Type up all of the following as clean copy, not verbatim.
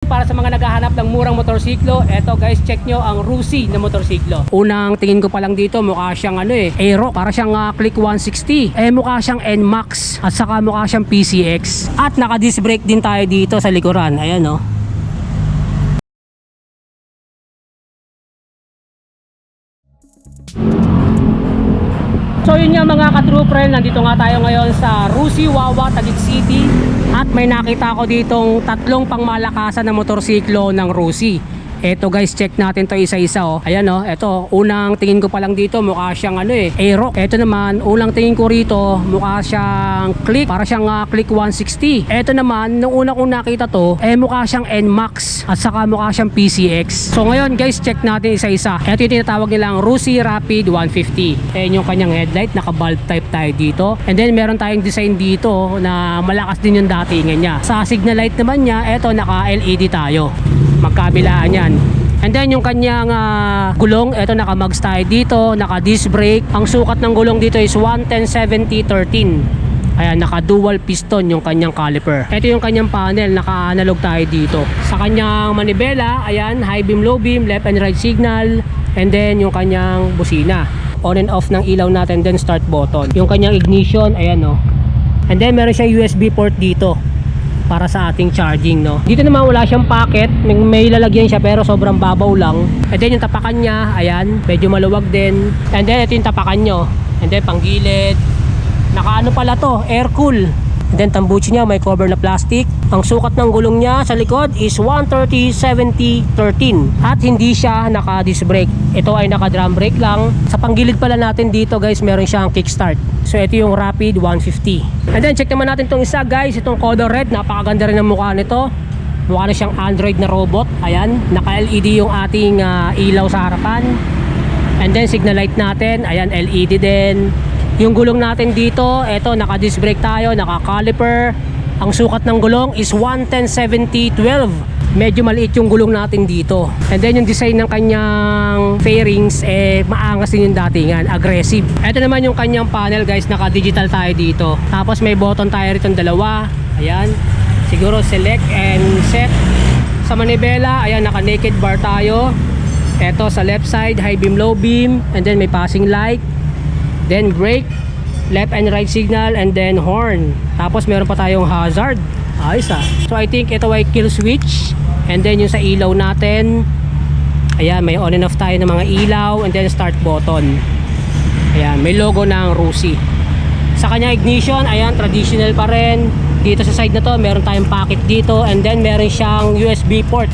Para sa mga naghahanap ng murang motorsiklo, eto guys, check nyo ang Rusi na motorsiklo. Unang tingin ko pa lang dito, mukha siyang Aero, para siyang Click 160. Mukha siyang NMAX at saka mukha siyang PCX. At naka disc brake din tayo dito sa likuran. Ayan oh. So yun nga mga ka-trooper, nandito nga tayo ngayon sa Rusi, Wawa, Taguig City. At may nakita ko ditong tatlong pangmalakasan na motorsiklo ng Rusi. Eto guys, check natin to isa-isa oh. Ayan oh, eto, unang tingin ko pa lang dito, mukha siyang Aero. Eto naman, unang tingin ko rito, mukha siyang Click, para siyang Click 160. Eto naman, nung una kong nakita to, mukha siyang NMAX at saka mukha siyang PCX. So ngayon guys, check natin isa-isa. Eto yung tinatawag nilang Rusi Rapid 150. Ayan yung kanyang headlight, naka bulb type tayo dito. And then meron tayong design dito na malakas din yung datingan niya. Sa signal light naman niya, eto naka LED tayo. Magkabilaan yan. And then yung kanyang gulong, eto naka mags tayo dito, naka disc brake. Ang sukat ng gulong dito is 110/70/13. Ayan, naka dual piston yung kanyang caliper. Ito yung kanyang panel, naka analog tayo dito. Sa kanyang manibela, ayan, high beam, low beam, left and right signal. And then yung kanyang busina, on and off ng ilaw natin, then start button. Yung kanyang ignition, ayan oh. And then meron siyang USB port dito para sa ating charging, no. Dito naman wala siyang pocket, may lalagyan siya pero sobrang babaw lang. And then yung tapakan niya, ayan, medyo maluwag din. And then ito yung tapakan nyo. And then panggilid, naka pala to, air cool. And then tambuchi niya, may cover na plastic. Ang sukat ng gulong niya sa likod is 130/70/13. At hindi siya naka disc brake. Ito ay naka drum brake lang. Sa panggilid pala natin dito guys, meron siyang kickstart. So ito yung Rapid 150. And then check naman natin itong isa guys, itong color red. Napakaganda rin ang mukha nito. Mukha na siyang Android na robot. Ayan, naka LED yung ating ilaw sa harapan. And then signal light natin, ayan, LED din. Yung gulong natin dito, eto, naka disc brake tayo, naka caliper. Ang sukat ng gulong is 110/70/12. Medyo maliit yung gulong natin dito. And then yung design ng kanyang fairings, maangas din yung datingan, aggressive. Ito naman yung kanyang panel guys, naka digital tayo dito. Tapos may button tayo rito dalawa. Ayan, siguro select and set. Sa manibela, ayan, naka naked bar tayo. Ito sa left side, high beam, low beam. And then may passing light. Then brake, left and right signal, and then horn. Tapos meron pa tayong hazard. Ayos ah. So I think ito ay kill switch. And then yung sa ilaw natin, ayan, may on and off tayo ng mga ilaw. And then start button. Ayan, may logo ng Rusi. Sa kanyang ignition, ayan, traditional pa rin. Dito sa side na to, meron tayong pocket dito. And then meron siyang USB port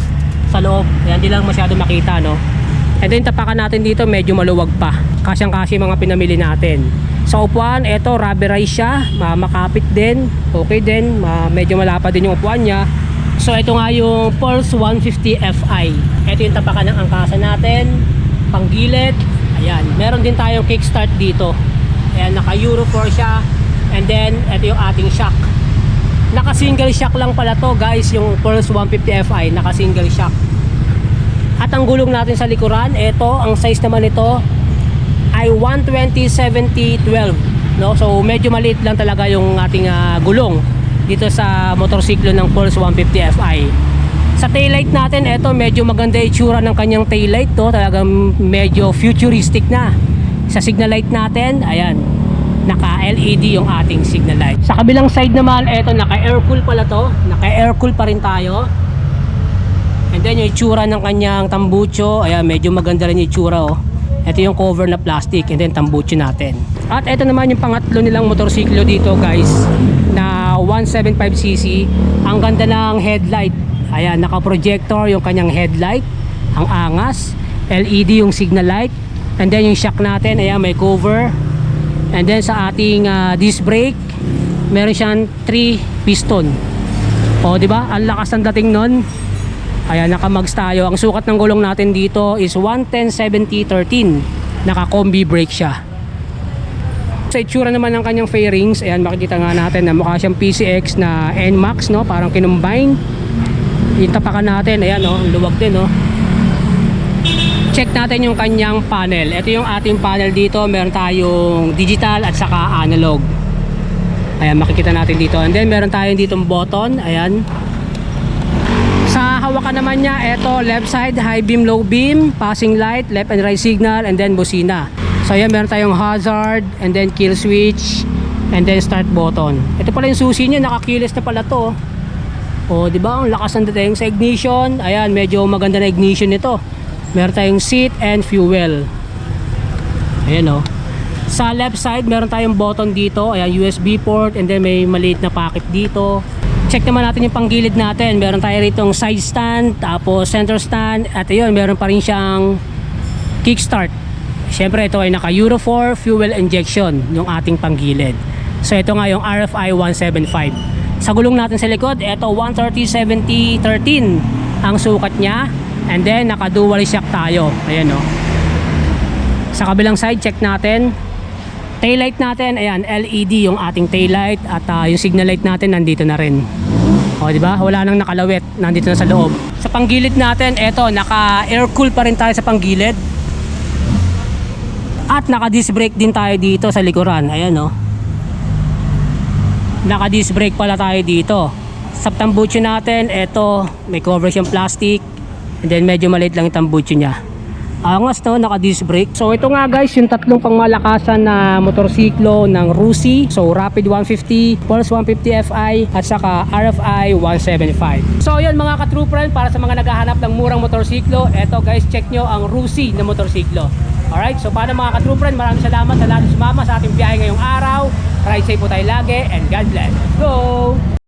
sa loob. Ayan, di lang masyado makita, no. And then tapakan natin dito, medyo maluwag pa. Kasyang-kasya mga pinamili natin. Sa upuan, eto, rubberized siya, makapit din, okay din, medyo malapad din yung upuan niya. So ito nga yung Pulse 150 Fi. Ito yung tapakan ng angkasa natin, panggilid. Ayan, meron din tayong kickstart dito. Ayan, naka Euro 4 siya. And then ito yung ating shock. Naka single shock lang pala to guys, yung Pulse 150 Fi, naka single shock. At ang gulong natin sa likuran, ito, ang size naman nito ay 120/70/12, no? So medyo maliit lang talaga yung ating gulong dito sa motorsiklo ng Pulse 150 Fi. Sa taillight natin, ito, medyo maganda itsura ng kanyang taillight, to, talagang medyo futuristic na. Sa signal light natin, ayan, naka LED yung ating signal light. Sa kabilang side naman, ito, naka air cool pala to, naka air cool pa rin tayo. And then yung itsura ng kanyang tambucho, ayan, medyo maganda rin yung itsura, oh. Ito yung cover na plastic, and then tambucho natin. At ito naman yung pangatlo nilang motorsiklo dito guys, na 175cc. Ang ganda ng headlight. Ayan, naka-projector yung kanyang headlight. Ang angas. LED yung signal light. And then yung shock natin, ayan, may cover. And then sa ating disc brake, meron siyang 3 piston. O, di ba? Ang lakas ng dating nun. Ayan, naka-mags tayo. Ang sukat ng gulong natin dito is 110/70/13. Naka-combi brake siya. Sa itsura naman ng kanyang fairings, ayan, makikita nga natin na mukha siyang PCX na NMAX, no? Parang kinumbine. Yung tapakan natin, ayan, no? Luwag din, no? Check natin yung kanyang panel. Ito yung ating panel dito. Meron tayong digital at saka analog. Ayan, makikita natin dito. And then meron tayong ditong button. Ayan. Sa hawakan naman niya, eto left side, high beam, low beam, passing light, left and right signal, and then busina. So ayan, meron tayong hazard, and then kill switch, and then start button. Ito pala yung susi niya, nakakilis na pala to. O, di ba? Ang lakas ng dating sa ignition. Ayan, medyo maganda na ignition nito. Meron tayong seat and fuel. Ayan o. Sa left side, meron tayong button dito. Ayan, USB port, and then may maliit na pocket dito. Check naman natin yung panggilid natin. Meron tayo ritong side stand, tapos center stand, at ayun, meron pa rin siyang kickstart. Siyempre, ito ay naka Euro 4 fuel injection yung ating panggilid. So ito nga yung RFI 175. Sa gulong natin sa likod, ito 130/70/13 ang sukat niya. And then naka dual shock tayo. Ayan o. Sa kabilang side, check natin. Taillight natin, ayan, LED yung ating taillight. At yung signal light natin nandito na rin. O, di ba? Wala nang nakalawit, nandito na sa loob. Sa panggilid natin, eto, naka air cool pa rin tayo sa panggilid. At naka disc brake din tayo dito sa likuran. Ayan o. Naka disc brake pala tayo dito. Sa tambucho natin, eto, may cover siyang plastic. And then medyo maliit lang yung tambucho niya. Angas no, naka disc brake. So ito nga guys, yung tatlong pangmalakasan na motorsiklo ng Rusi. So Rapid 150, Pulse 150 Fi, at saka RFI 175. So yun mga ka-true friend, para sa mga naghahanap ng murang motorsiklo, eto guys, check nyo ang Rusi na motorsiklo. Alright, so paano mga ka-true friend, maraming salamat sa lahat ng sumama sa ating biyahe ngayong araw. Ride safe po tayo lagi, and God bless. Let's go!